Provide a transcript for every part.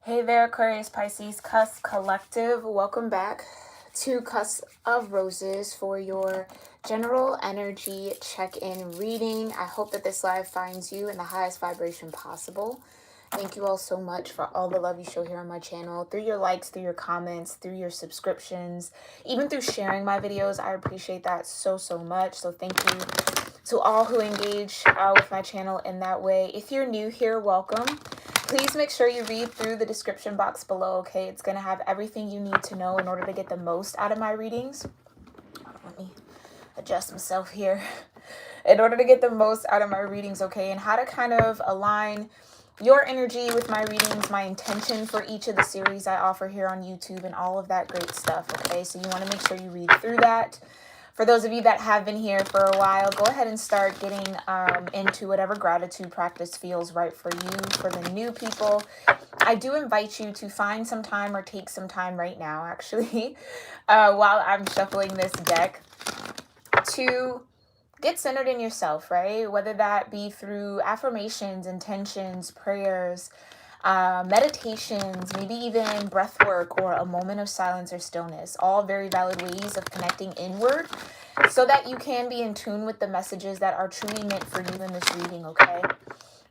Hey there, Aquarius Pisces Cusp Collective. Welcome back to Cusp of Roses for your general energy check-in reading. I hope that this live finds you in the highest vibration possible. Thank you all so much for all the love you show here on my channel, through your likes, through your comments, through your subscriptions, even through sharing my videos. I appreciate that so much. So thank you to all who engage with my channel in that way. If you're new here, welcome. Please make sure you read through the description box below, okay? It's going to have everything you need to know in order to get the most out of my readings. Let me adjust myself here. In order to get the most out of my readings, okay? And how to kind of align your energy with my readings, my intention for each of the series I offer here on YouTube, and all of that great stuff, okay? So you want to make sure you read through that. For those of you that have been here for a while, go ahead and start getting into whatever gratitude practice feels right for you. For the new people, I do invite you to find some time or take some time right now, actually, while I'm shuffling this deck, to get centered in yourself, right? Whether that be through affirmations, intentions, prayers, meditations, maybe even breath work or a moment of silence or stillness, all very valid ways of connecting inward so that you can be in tune with the messages that are truly meant for you in this reading, okay?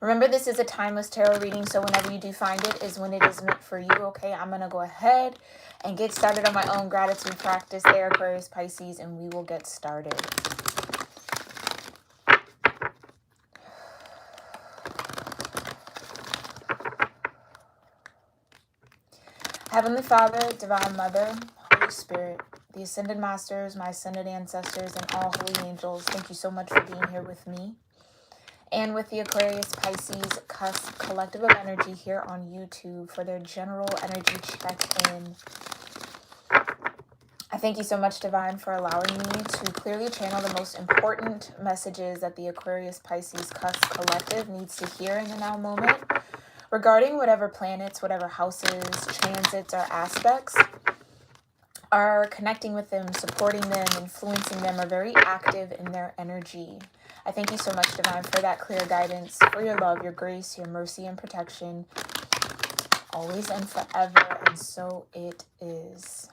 Remember, this is a timeless tarot reading, so whenever you do find it is when it is meant for you, okay? I'm going to go ahead and get started on my own gratitude practice there, Aquarius Pisces, and we will get started. Heavenly Father, Divine Mother, Holy Spirit, the Ascended Masters, my Ascended Ancestors, and all holy angels, thank you so much for being here with me and with the Aquarius Pisces Cusp Collective of Energy here on YouTube for their general energy check-in. I thank you so much, Divine, for allowing me to clearly channel the most important messages that the Aquarius Pisces Cusp Collective needs to hear in the now moment, regarding whatever planets, whatever houses, transits, or aspects are connecting with them, supporting them, influencing them, are very active in their energy. I thank you so much, Divine, for that clear guidance, for your love, your grace, your mercy, and protection, always and forever, and so it is.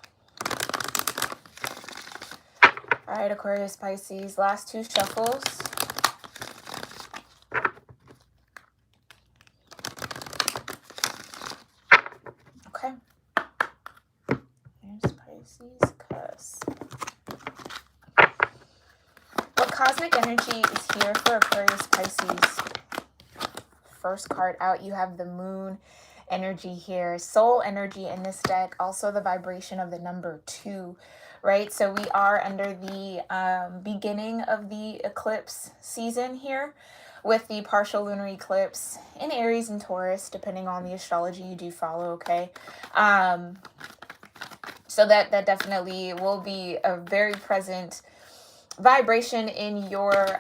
All right, Aquarius Pisces, last two shuffles. Okay. Here's Pisces Cusp. What cosmic energy is here for Aquarius Pisces? First card out, you have the moon energy here. Soul energy in this deck. Also the vibration of the number 2, right? So we are under the beginning of the eclipse season here, with the partial lunar eclipse in Aries and Taurus, depending on the astrology you do follow, okay? So that definitely will be a very present vibration in your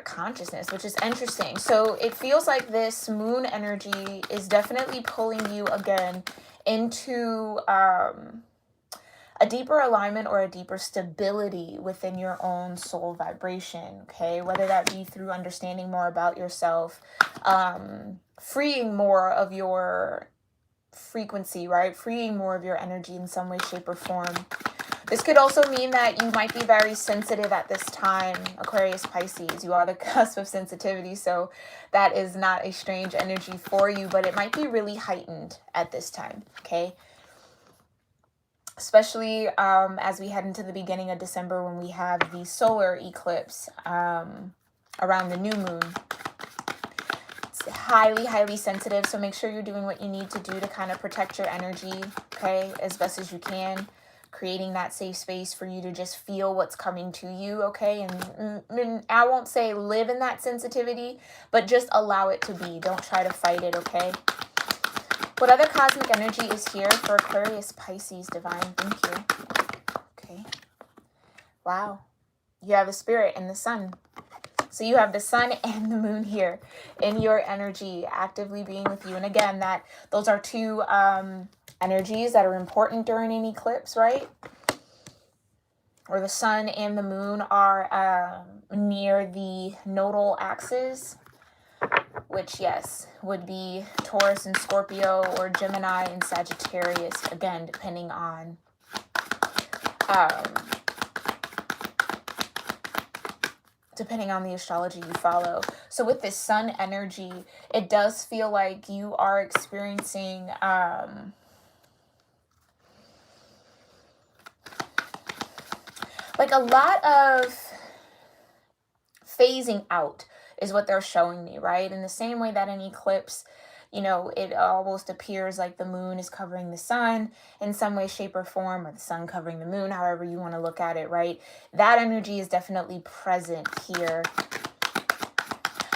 consciousness, which is interesting. So it feels like this moon energy is definitely pulling you again into a deeper alignment or a deeper stability within your own soul vibration, okay? Whether that be through understanding more about yourself, freeing more of your frequency, right? Freeing more of your energy in some way, shape, or form. This could also mean that you might be very sensitive at this time, Aquarius Pisces. You are the cusp of sensitivity, so that is not a strange energy for you, but it might be really heightened at this time, okay? Especially as we head into the beginning of December, when we have the solar eclipse around the new moon. It's highly sensitive, so make sure you're doing what you need to do to kind of protect your energy, okay, as best as you can. Creating that safe space for you to just feel what's coming to you, okay? And I won't say live in that sensitivity, but just allow it to be. Don't try to fight it, okay? What other cosmic energy is here for Aquarius Pisces, Divine? Thank you. Okay. Wow. You have the Spirit and the Sun. So you have the Sun and the Moon here in your energy, actively being with you. And again, those are two energies that are important during an eclipse, right? Or the Sun and the Moon are near the natal axis, which, yes, would be Taurus and Scorpio, or Gemini and Sagittarius, again, depending on the astrology you follow. So with this sun energy, it does feel like you are experiencing like a lot of phasing out is what they're showing me, right? In the same way that an eclipse, it almost appears like the moon is covering the sun in some way, shape, or form, or the sun covering the moon, however you want to look at it, right? That energy is definitely present here.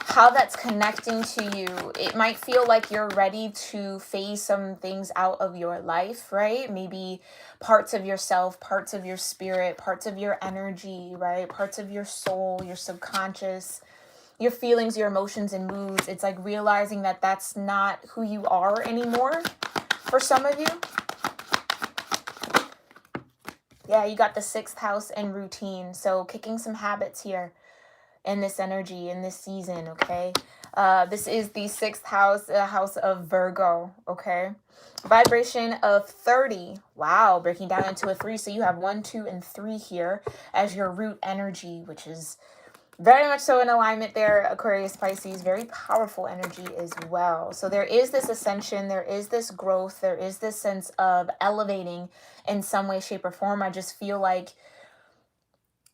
How that's connecting to you, it might feel like you're ready to phase some things out of your life, right? Maybe parts of yourself, parts of your spirit, parts of your energy, right? Parts of your soul, your subconscious, your feelings, your emotions, and moods. It's like realizing that that's not who you are anymore for some of you. Yeah, you got the 6th house and routine. So kicking some habits here in this energy, in this season, okay? This is the 6th house, house of Virgo, okay? Vibration of 30. Wow, breaking down into a 3. So you have 1, 2, and 3 here as your root energy, which is very much so in alignment there, Aquarius, Pisces. Very powerful energy as well. So there is this ascension, there is this growth, there is this sense of elevating in some way, shape, or form. I just feel like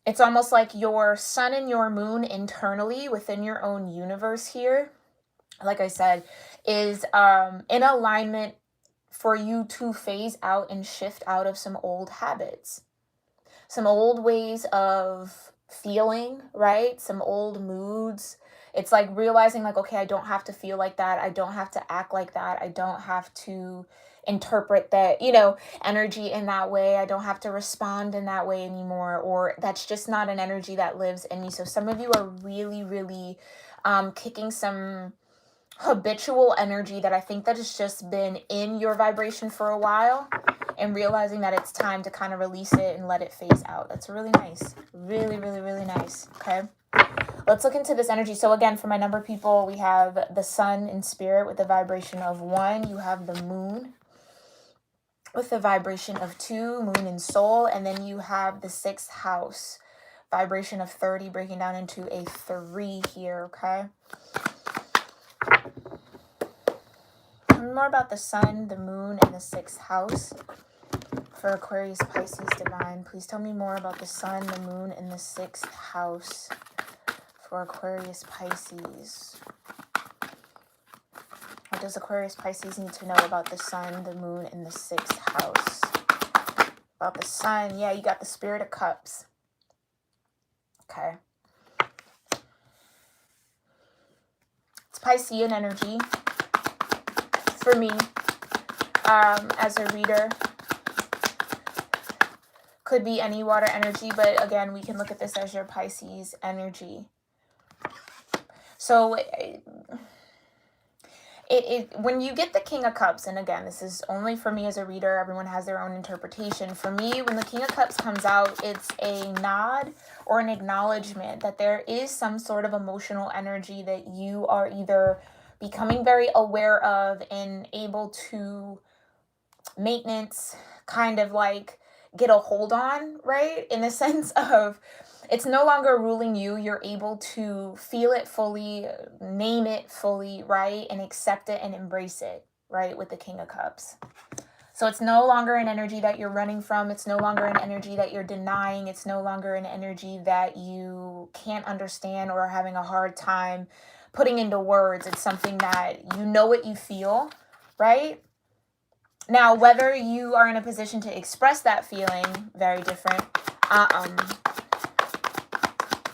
it's almost like your sun and your moon internally within your own universe here, like I said, is in alignment for you to phase out and shift out of some old habits, some old ways of feeling, right? Some old moods. It's like realizing like, okay, I don't have to feel like that. I don't have to act like that. I don't have to interpret that, energy in that way. I don't have to respond in that way anymore, or that's just not an energy that lives in me. So some of you are really, really kicking some habitual energy that I think that has just been in your vibration for a while, and realizing that it's time to kind of release it and let it phase out. That's really nice. Really, really, really nice. Okay. Let's look into this energy. So again, for my number people, we have the sun in spirit with the vibration of 1. You have the moon with the vibration of 2, moon in soul. And then you have the 6th house, vibration of 30, breaking down into a 3 here, okay? More about the sun, the moon, and the 6th house for Aquarius, Pisces, Divine. Please tell me more about the sun, the moon, and the 6th house for Aquarius, Pisces. What does Aquarius, Pisces need to know about the sun, the moon, and the 6th house? About the sun, yeah, you got the Spirit of Cups. Okay. It's Piscean energy for me as a reader. Could be any water energy, but again, we can look at this as your Pisces energy. So when you get the King of Cups, and again, this is only for me as a reader, everyone has their own interpretation. For me, when the King of Cups comes out, it's a nod or an acknowledgement that there is some sort of emotional energy that you are either becoming very aware of and able to maintenance, kind of like get a hold on, right? In the sense of it's no longer ruling you. You're able to feel it fully, name it fully, right? And accept it and embrace it, right? With the King of Cups. So it's no longer an energy that you're running from. It's no longer an energy that you're denying. It's no longer an energy that you can't understand or are having a hard time putting into words. It's something that you know what you feel, right? Now, whether you are in a position to express that feeling, very different.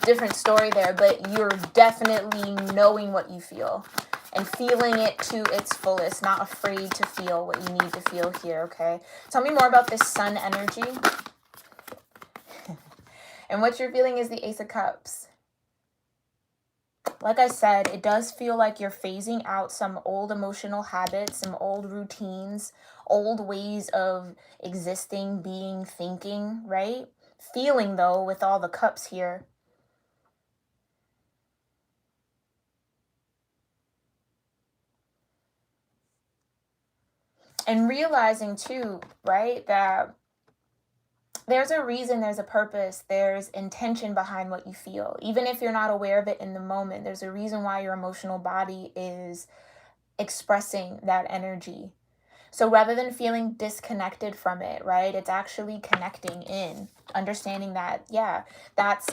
Different story there, but you're definitely knowing what you feel and feeling it to its fullest, not afraid to feel what you need to feel here, okay? Tell me more about this sun energy. And what you're feeling is the Ace of Cups. Like I said, it does feel like you're phasing out some old emotional habits, some old routines, old ways of existing, being, thinking, right? Feeling, though, with all the cups here. And realizing too, right, that there's a reason, there's a purpose, there's intention behind what you feel. Even if you're not aware of it in the moment, there's a reason why your emotional body is expressing that energy. So rather than feeling disconnected from it, right, it's actually connecting in, understanding that, yeah, that's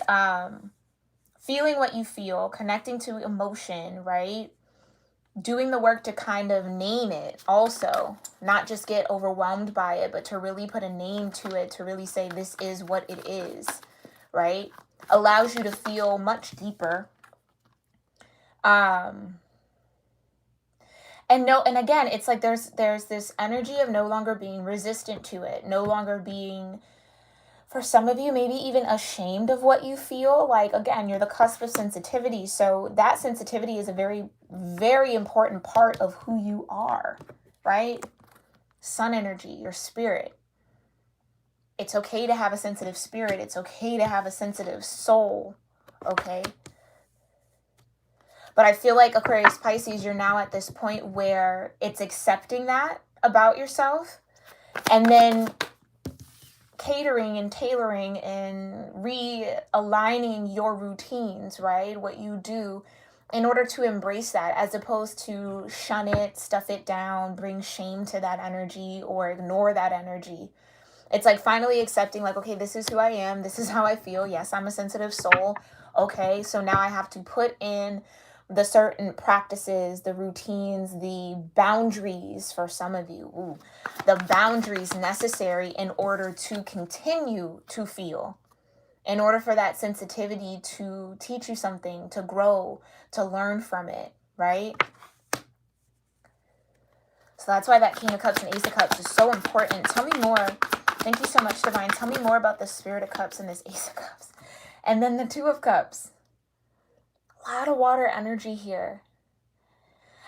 feeling what you feel, connecting to emotion, right? Doing the work to kind of name it also, not just get overwhelmed by it, but to really put a name to it, to really say this is what it is, right? Allows you to feel much deeper. And again, it's like there's this energy of no longer being resistant to it, no longer being, for some of you, maybe even ashamed of what you feel. Like, again, you're the cusp of sensitivity. So that sensitivity is a very, very important part of who you are, right? Sun energy, your spirit. It's okay to have a sensitive spirit. It's okay to have a sensitive soul, okay? But I feel like Aquarius Pisces, you're now at this point where it's accepting that about yourself, and then catering and tailoring and realigning your routines, right? What you do in order to embrace that, as opposed to shun it, stuff it down, bring shame to that energy, or ignore that energy. It's like finally accepting, like, okay, this is who I am. This is how I feel. Yes, I'm a sensitive soul. Okay, so now I have to put in the certain practices, the routines, the boundaries for some of you. Ooh, the boundaries necessary in order to continue to feel, in order for that sensitivity to teach you something, to grow, to learn from it, right? So that's why that King of Cups and Ace of Cups is so important. Tell me more. Thank you so much, Divine. Tell me more about the Spirit of Cups and this Ace of Cups. And then the Two of Cups. A lot of water energy here.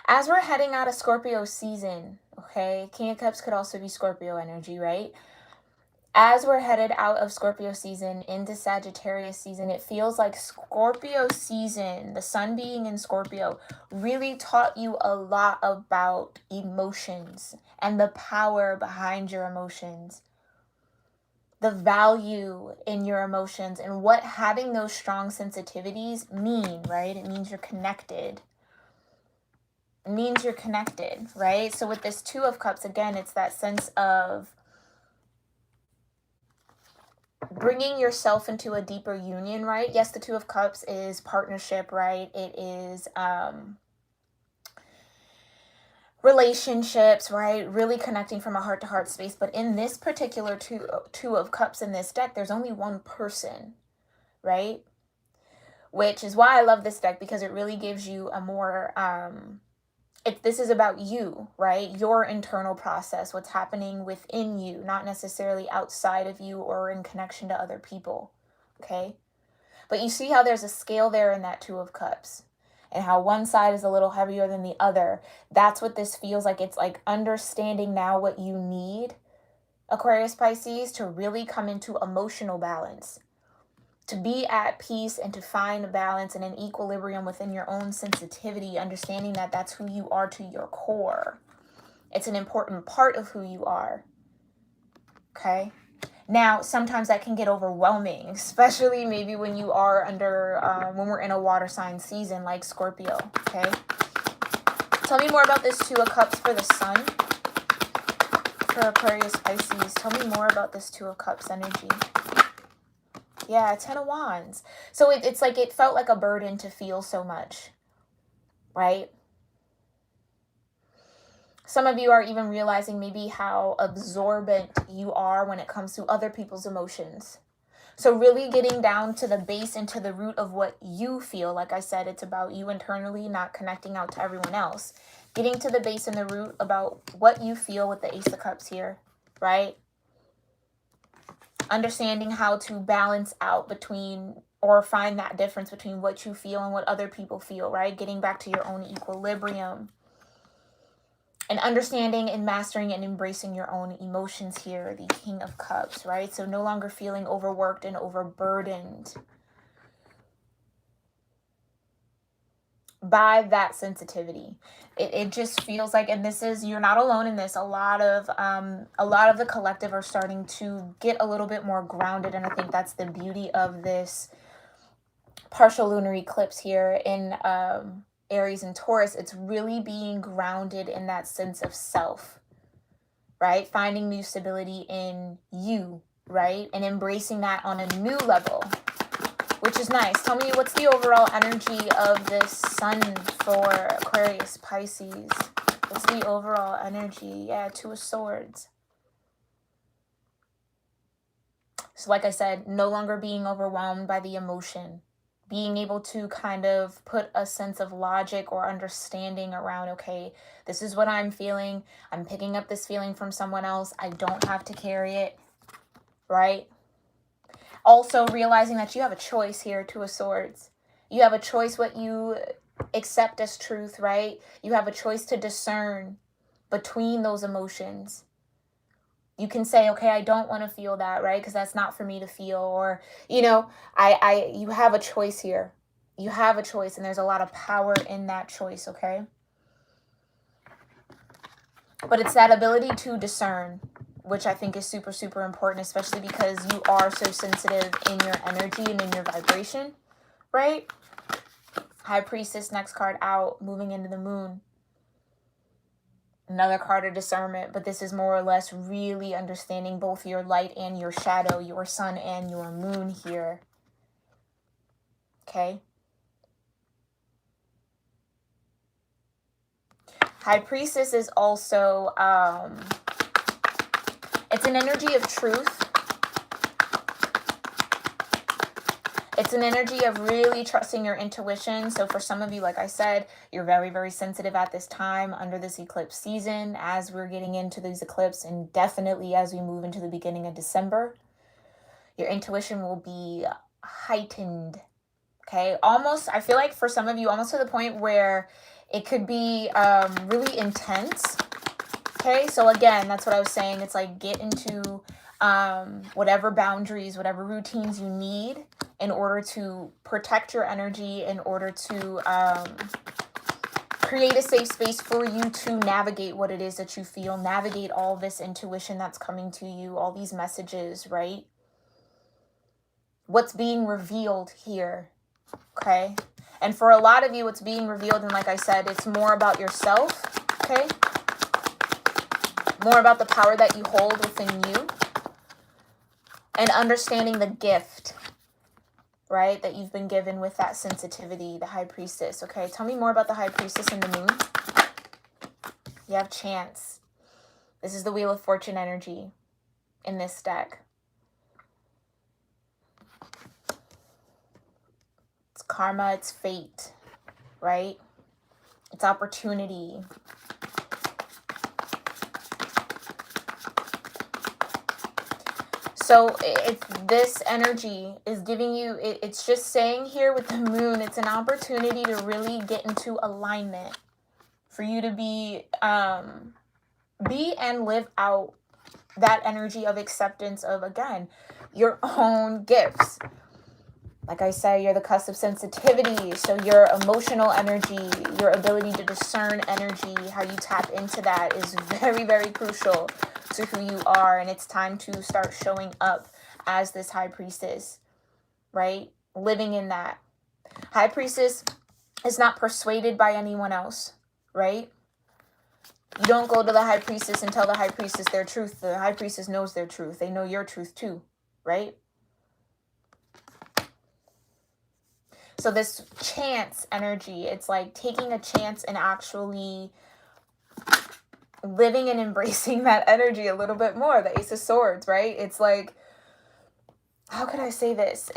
As we're heading out of Scorpio season, okay? King of Cups could also be Scorpio energy, right? As we're headed out of Scorpio season into Sagittarius season, it feels like Scorpio season, the sun being in Scorpio, really taught you a lot about emotions and the power behind your emotions, the value in your emotions, and what having those strong sensitivities mean, right? It means you're connected. It means you're connected, right? So with this Two of Cups, again, it's that sense of bringing yourself into a deeper union, right? Yes, the Two of Cups is partnership, right? It is relationships, right? Really connecting from a heart-to-heart space. But in this particular two of Cups in this deck, there's only one person, right? Which is why I love this deck, because it really gives you a more this is about you, right? Your internal process, what's happening within you, not necessarily outside of you or in connection to other people, okay? But you see how there's a scale there in that Two of Cups, and how one side is a little heavier than the other. That's what this feels like. It's like understanding now what you need, Aquarius Pisces, to really come into emotional balance, to be at peace and to find a balance and an equilibrium within your own sensitivity, understanding that that's who you are to your core. It's an important part of who you are, okay? Now, sometimes that can get overwhelming, especially maybe when you are when we're in a water sign season like Scorpio, okay? Tell me more about this Two of Cups for the sun, for Aquarius Pisces. Tell me more about this Two of Cups energy. Yeah, Ten of Wands. So it's like it felt like a burden to feel so much, right? Some of you are even realizing maybe how absorbent you are when it comes to other people's emotions. So really getting down to the base and to the root of what you feel. Like I said, it's about you internally, not connecting out to everyone else. Getting to the base and the root about what you feel with the Ace of Cups here, right? Understanding how to balance out between, or find that difference between what you feel and what other people feel, right? Getting back to your own equilibrium. And understanding and mastering and embracing your own emotions here, the King of Cups, right? So no longer feeling overworked and overburdened. by that sensitivity. It just feels like, and this is, you're not alone in this, a lot of the collective are starting to get a little bit more grounded, and I think that's the beauty of this partial lunar eclipse here in Aries and Taurus. It's really being grounded in that sense of self, right? Finding new stability in you, right? And embracing that on a new level, which is nice. Tell me, what's the overall energy of this sun for Aquarius-Pisces? What's the overall energy? Yeah, Two of Swords. So like I said, no longer being overwhelmed by the emotion. Being able to kind of put a sense of logic or understanding around, okay, this is what I'm feeling. I'm picking up this feeling from someone else. I don't have to carry it, right? Also realizing that you have a choice here, Two of Swords. You have a choice what you accept as truth, right? You have a choice to discern between those emotions. You can say, okay, I don't want to feel that, right? Because that's not for me to feel. Or, you know, you have a choice here. You have a choice, and there's a lot of power in that choice, okay? But it's that ability to discern, which I think is super, super important, especially because you are so sensitive in your energy and in your vibration, right? High Priestess, next card out, moving into the moon. Another card of discernment, but this is more or less really understanding both your light and your shadow, your sun and your moon here. Okay? High Priestess is also, it's an energy of truth. It's an energy of really trusting your intuition. So for some of you, like I said, you're very, very sensitive at this time under this eclipse season as we're getting into these eclipses, and definitely as we move into the beginning of December. Your intuition will be heightened, okay? Almost, I feel like for some of you, almost to the point where it could be really intense, okay? So again, that's what I was saying. It's like get into whatever boundaries, whatever routines you need in order to protect your energy, in order to create a safe space for you to navigate what it is that you feel, navigate all this intuition that's coming to you, all these messages, right? What's being revealed here, okay? And for a lot of you, what's being revealed, and like I said, it's more about yourself, okay? More about the power that you hold within you and understanding the gift, right, that you've been given with that sensitivity, the High Priestess, okay? Tell me more about the High Priestess and the moon. You have Chance. This is the Wheel of Fortune energy in this deck. It's karma, it's fate, right? It's opportunity. So it's this energy is giving you, it's just saying here with the moon, it's an opportunity to really get into alignment, for you to be and live out that energy of acceptance of, again, your own gifts. Like I say, you're the cusp of sensitivity. So your emotional energy, your ability to discern energy, how you tap into that is very, very crucial to who you are. And it's time to start showing up as this High Priestess, right? Living in that. High Priestess is not persuaded by anyone else, right? You don't go to the High Priestess and tell the High Priestess their truth. The High Priestess knows their truth. They know your truth too, right? So this chance energy, it's like taking a chance and actually living and embracing that energy a little bit more. The Ace of Swords, right? It's like, how could I say this?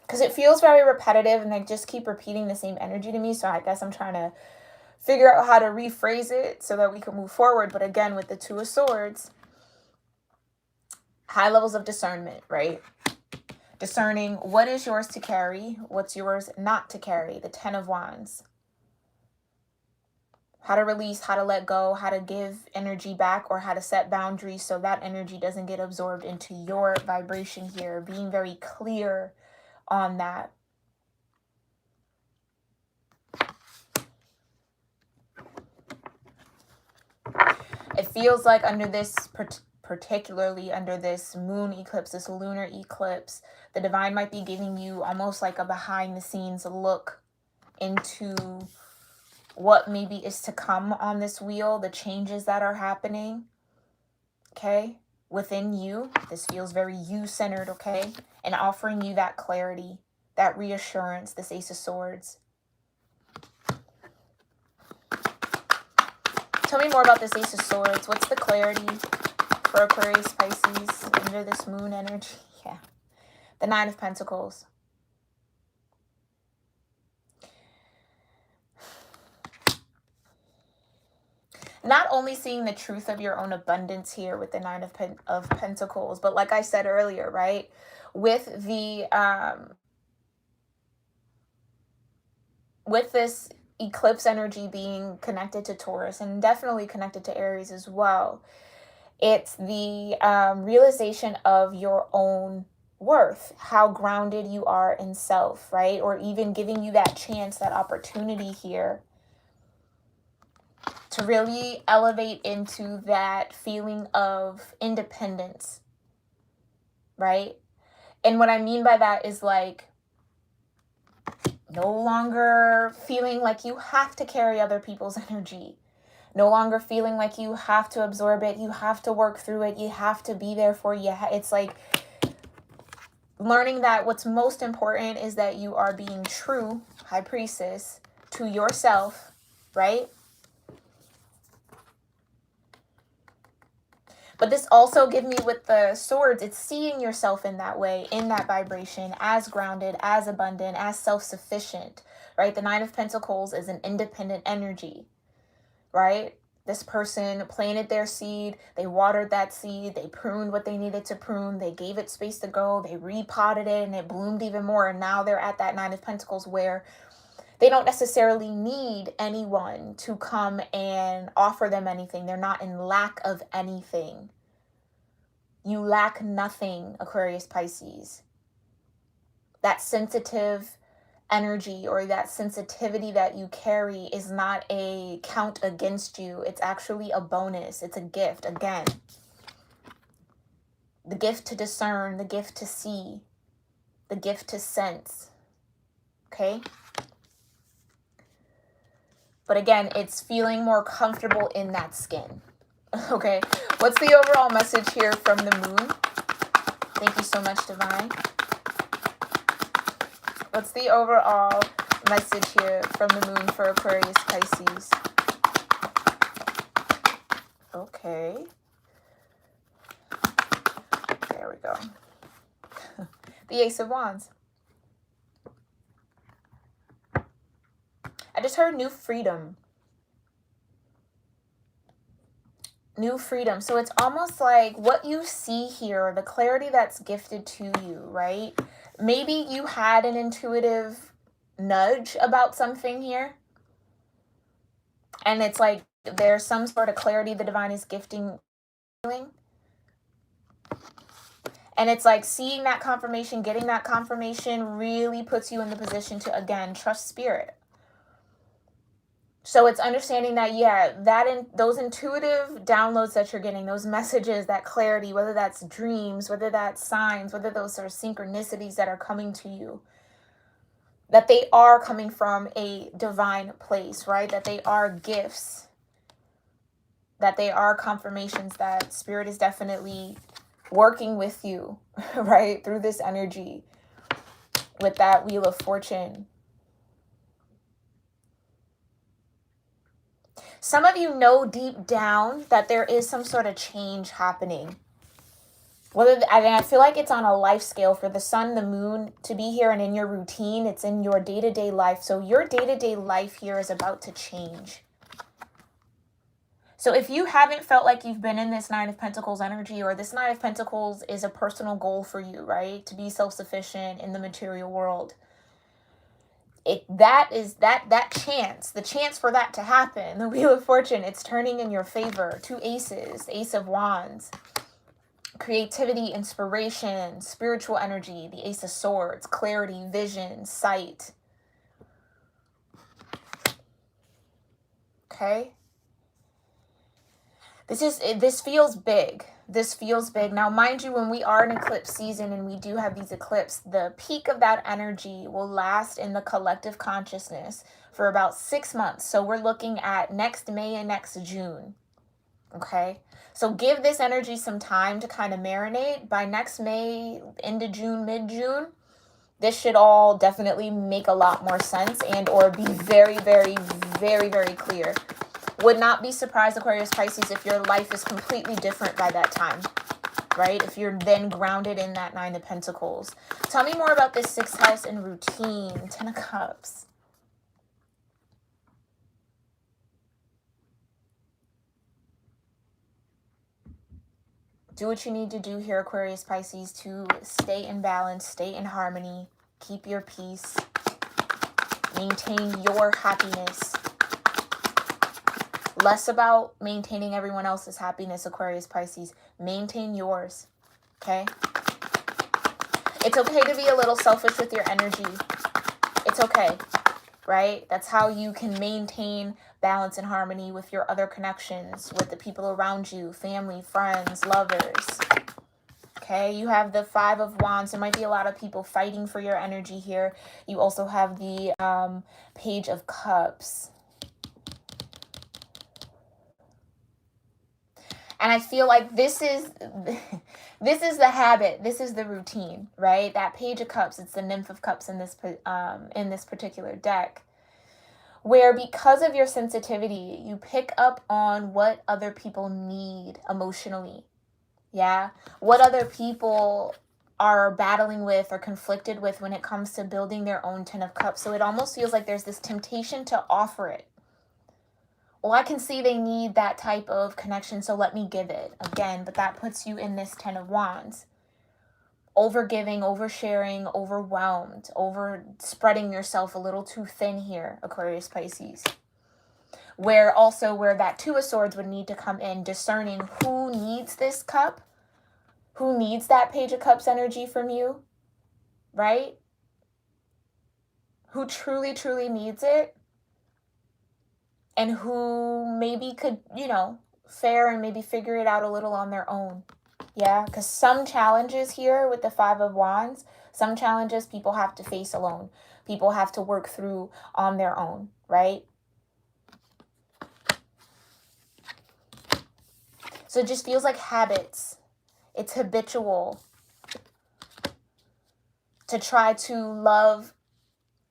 Because it feels very repetitive and they just keep repeating the same energy to me. So I guess I'm trying to figure out how to rephrase it so that we can move forward. But again, with the Two of Swords, high levels of discernment, right? Discerning what is yours to carry, what's yours not to carry. The Ten of Wands. How to release, how to let go, how to give energy back, or how to set boundaries so that energy doesn't get absorbed into your vibration here. Being very clear on that. feels like under this, particularly under this moon eclipse, this lunar eclipse, the divine might be giving you almost like a behind the scenes look into what maybe is to come on this wheel, the changes that are happening, okay, within you. This feels very you-centered, okay, and offering you that clarity, that reassurance, this Ace of Swords. Tell me more about this Ace of Swords. What's the clarity for Aquarius Pisces under this moon energy? Yeah. The Nine of Pentacles. Not only seeing the truth of your own abundance here with the Nine of Pentacles, but like I said earlier, right? With the with this eclipse energy being connected to Taurus and definitely connected to Aries as well, it's the realization of your own worth, how grounded you are in self, right? Or even giving you that chance, that opportunity here to really elevate into that feeling of independence, right? And what I mean by that is like no longer feeling like you have to carry other people's energy. No longer feeling like you have to absorb it. You have to work through it. You have to be there for you. It's like learning that what's most important is that you are being true, High Priestess, to yourself, right? But this also gives me with the swords, it's seeing yourself in that way, in that vibration, as grounded, as abundant, as self-sufficient, right? The Nine of Pentacles is an independent energy, right? This person planted their seed, they watered that seed, they pruned what they needed to prune, they gave it space to go, they repotted it and it bloomed even more. And now they're at that Nine of Pentacles where they don't necessarily need anyone to come and offer them anything. They're not in lack of anything. You lack nothing, Aquarius Pisces. That sensitive energy or that sensitivity that you carry is not a count against you. It's actually a bonus. It's a gift. Again, the gift to discern, the gift to see, the gift to sense. Okay? But again, it's feeling more comfortable in that skin. Okay, what's the overall message here from the moon? Thank you so much, Divine. What's the overall message here from the moon for Aquarius Pisces? Okay. There we go. The Ace of Wands. I just heard new freedom. New freedom. So it's almost like what you see here, the clarity that's gifted to you, right? Maybe you had an intuitive nudge about something here. And it's like there's some sort of clarity the divine is gifting. And it's like seeing that confirmation, getting that confirmation really puts you in the position to, again, trust spirit. So it's understanding that, yeah, those intuitive downloads that you're getting, those messages, that clarity, whether that's dreams, whether that's signs, whether those are synchronicities that are coming to you, that they are coming from a divine place, right? That they are gifts, that they are confirmations that spirit is definitely working with you, right? Through this energy with that Wheel of Fortune. Some of you know deep down that there is some sort of change happening. I feel like it's on a life scale for the sun, the moon to be here and in your routine. It's in your day-to-day life. So your day-to-day life here is about to change. So if you haven't felt like you've been in this Nine of Pentacles energy, or this Nine of Pentacles is a personal goal for you, right? To be self-sufficient in the material world. That chance, the chance for that to happen, the Wheel of Fortune, it's turning in your favor. Two aces, Ace of Wands, creativity, inspiration, spiritual energy, the Ace of Swords, clarity, vision, sight. Okay? This feels big. This feels big. Now, mind you, when we are in eclipse season and we do have these eclipses, the peak of that energy will last in the collective consciousness for about 6 months. So we're looking at next May and next June. Okay? So give this energy some time to kind of marinate. By next May, into June, mid-June, this should all definitely make a lot more sense and or be very, very, very, very clear. Would not be surprised, Aquarius Pisces, if your life is completely different by that time, right? If you're then grounded in that 9 of Pentacles. Tell me more about this 6th house and routine. 10 of Cups. Do what you need to do here, Aquarius Pisces, to stay in balance, stay in harmony, keep your peace, maintain your happiness. Less about maintaining everyone else's happiness, Aquarius Pisces. Maintain yours, okay? It's okay to be a little selfish with your energy. It's okay, right? That's how you can maintain balance and harmony with your other connections, with the people around you, family, friends, lovers. Okay, you have the 5 of Wands. There might be a lot of people fighting for your energy here. You also have the Page of Cups. And I feel like this is the habit. This is the routine, right? That Page of Cups, it's the Nymph of Cups in this particular deck, where because of your sensitivity, you pick up on what other people need emotionally. Yeah, what other people are battling with or conflicted with when it comes to building their own 10 of Cups. So it almost feels like there's this temptation to offer it. Well, I can see they need that type of connection, so let me give it. Again, but that puts you in this 10 of Wands. Overgiving, oversharing, overwhelmed, over spreading yourself a little too thin here, Aquarius Pisces. Where that 2 of Swords would need to come in, discerning who needs this cup, who needs that Page of Cups energy from you, right? Who truly, truly needs it. And who maybe could, fare and maybe figure it out a little on their own. Yeah, because some challenges here with the 5 of Wands, some challenges people have to face alone. People have to work through on their own, right? So it just feels like habits. It's habitual to try to love.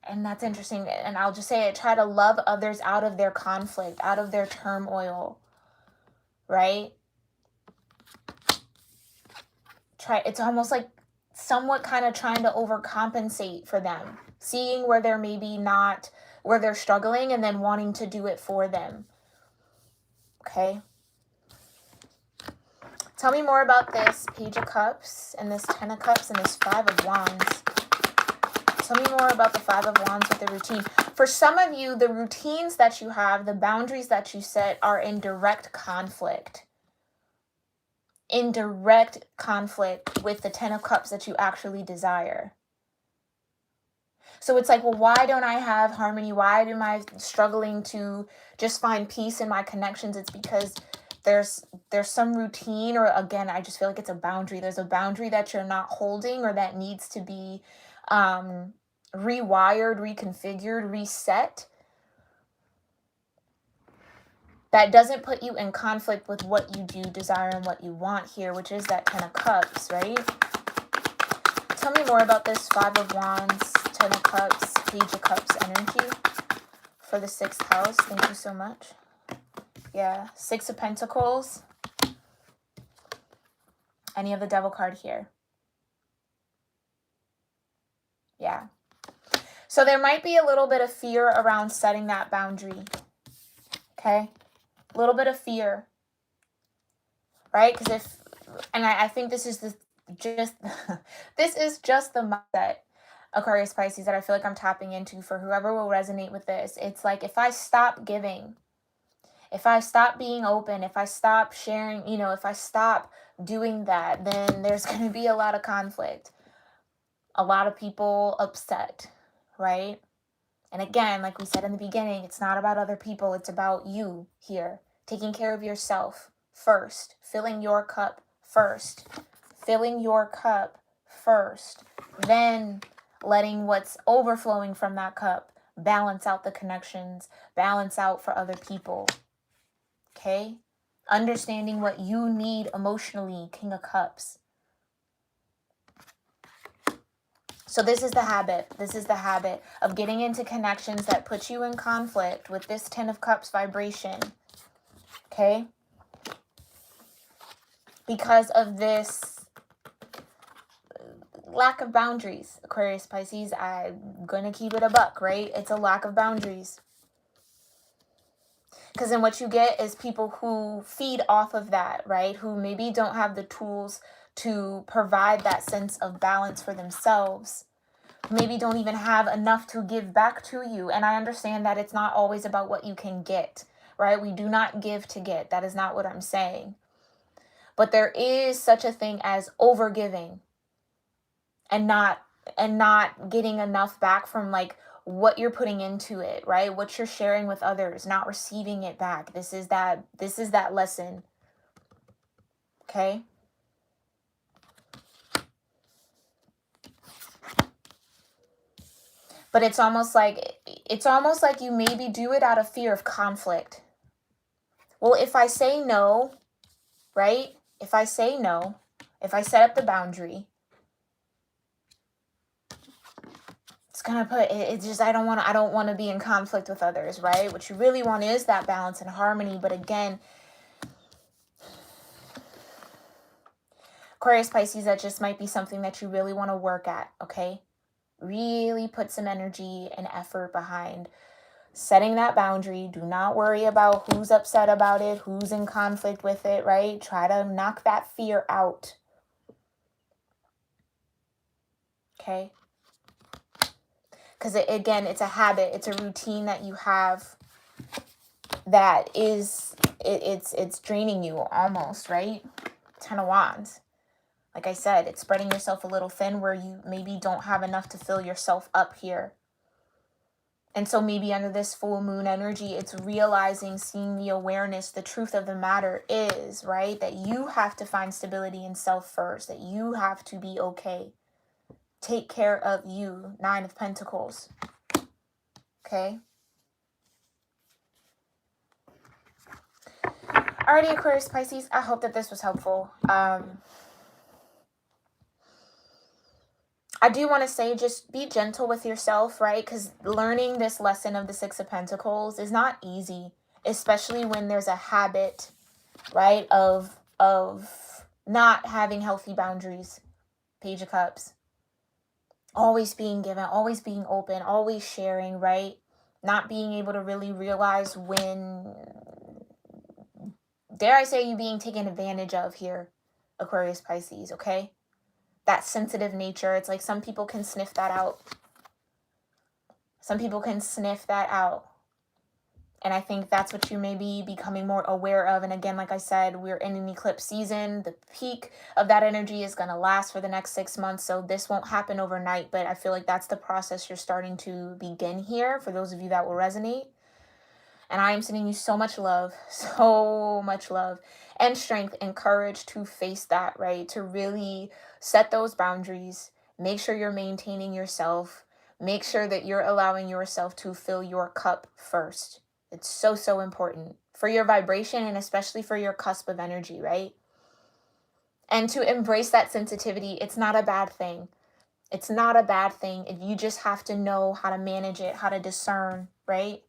And that's interesting. And I'll just say it, try to love others out of their conflict, out of their turmoil, right? It's almost like somewhat kind of trying to overcompensate for them, seeing where they're maybe not, where they're struggling, and then wanting to do it for them. Okay. Tell me more about this Page of Cups and this 10 of Cups and this 5 of Wands. Tell me more about the 5 of Wands with the routine. For some of you, the routines that you have, the boundaries that you set are in direct conflict. In direct conflict with the 10 of Cups that you actually desire. So it's like, well, why don't I have harmony? Why am I struggling to just find peace in my connections? It's because there's some routine, or again, I just feel like it's a boundary. There's a boundary that you're not holding, or that needs to be rewired, reconfigured, reset, that doesn't put you in conflict with what you do desire and what you want here, which is that 10 of Cups, right? Tell me more about this 5 of Wands, 10 of Cups, Page of Cups energy for the 6th house. Thank you so much. Yeah, 6 of Pentacles. And you have the Devil card here. Yeah. So there might be a little bit of fear around setting that boundary. Okay? A little bit of fear. Right? Because I think this is just the mindset, Aquarius Pisces, that I feel like I'm tapping into for whoever will resonate with this. It's like, if I stop giving, if I stop being open, if I stop sharing, if I stop doing that, then there's going to be a lot of conflict. A lot of people upset, right? And again, like we said in the beginning, it's not about other people. It's about you here, taking care of yourself first. Filling your cup first. Filling your cup first. Then letting what's overflowing from that cup balance out the connections, balance out for other people. Okay? Understanding what you need emotionally, King of Cups. So this is the habit. This is the habit of getting into connections that put you in conflict with this Ten of Cups vibration. Okay? Because of this lack of boundaries. Aquarius, Pisces, I'm going to keep it a buck, right? It's a lack of boundaries. Because then what you get is people who feed off of that, right? Who maybe don't have the tools to provide that sense of balance for themselves. Maybe don't even have enough to give back to you. And I understand that it's not always about what you can get, right? We do not give to get. That is not what I'm saying. But there is such a thing as overgiving and not getting enough back from like what you're putting into it, right? What you're sharing with others, not receiving it back. This is that lesson. Okay? But it's almost like you maybe do it out of fear of conflict. Well, if I say no, right? If I say no, if I set up the boundary, it's gonna put it's just I don't want to be in conflict with others, right? What you really want is that balance and harmony. But again, Aquarius, Pisces, that just might be something that you really want to work at, okay? Really put some energy and effort behind setting that boundary. Do not worry about who's upset about it, who's in conflict with it, right? Try to knock that fear out. Okay? Because again, it's a habit, it's a routine that you have that is, it's draining you almost, right? Ten of Wands. Like I said, it's spreading yourself a little thin where you maybe don't have enough to fill yourself up here. And so maybe under this full moon energy, it's realizing, seeing the awareness, the truth of the matter is, right? That you have to find stability in self first, that you have to be okay. Take care of you. Nine of Pentacles. Okay? Alrighty, Aquarius, Pisces, I hope that this was helpful. I do want to say, just be gentle with yourself, right? Because learning this lesson of the Six of Pentacles is not easy, especially when there's a habit, right, of not having healthy boundaries. Page of Cups. Always being given, always being open, always sharing, right? Not being able to really realize when, dare I say, you being taken advantage of here, Aquarius, Pisces, okay? That sensitive nature. It's like some people can sniff that out. Some people can sniff that out. And I think that's what you may be becoming more aware of. And again, like I said, we're in an eclipse season. The peak of that energy is going to last for the next 6 months. So this won't happen overnight. But I feel like that's the process you're starting to begin here for those of you that will resonate. And I am sending you so much love and strength and courage to face that, right? To really set those boundaries. Make sure you're maintaining yourself. Make sure that you're allowing yourself to fill your cup first. It's so, so important for your vibration and especially for your cusp of energy, right? And to embrace that sensitivity, it's not a bad thing. It's not a bad thing. You just have to know how to manage it, how to discern, right?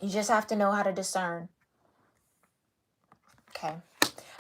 You just have to know how to discern. Okay.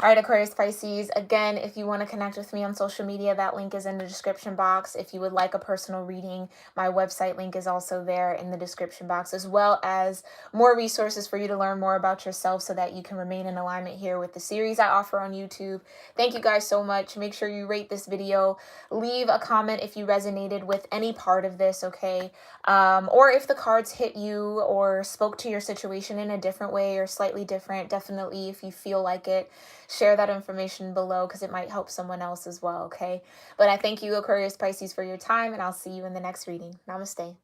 All right, Aquarius, Pisces. Again, if you want to connect with me on social media, that link is in the description box. If you would like a personal reading, my website link is also there in the description box, as well as more resources for you to learn more about yourself so that you can remain in alignment here with the series I offer on YouTube. Thank you guys so much. Make sure you rate this video. Leave a comment if you resonated with any part of this, okay? Or if the cards hit you or spoke to your situation in a different way or slightly different, definitely, if you feel like it, share that information below because it might help someone else as well, okay? But I thank you, Aquarius, Pisces, for your time, and I'll see you in the next reading. Namaste.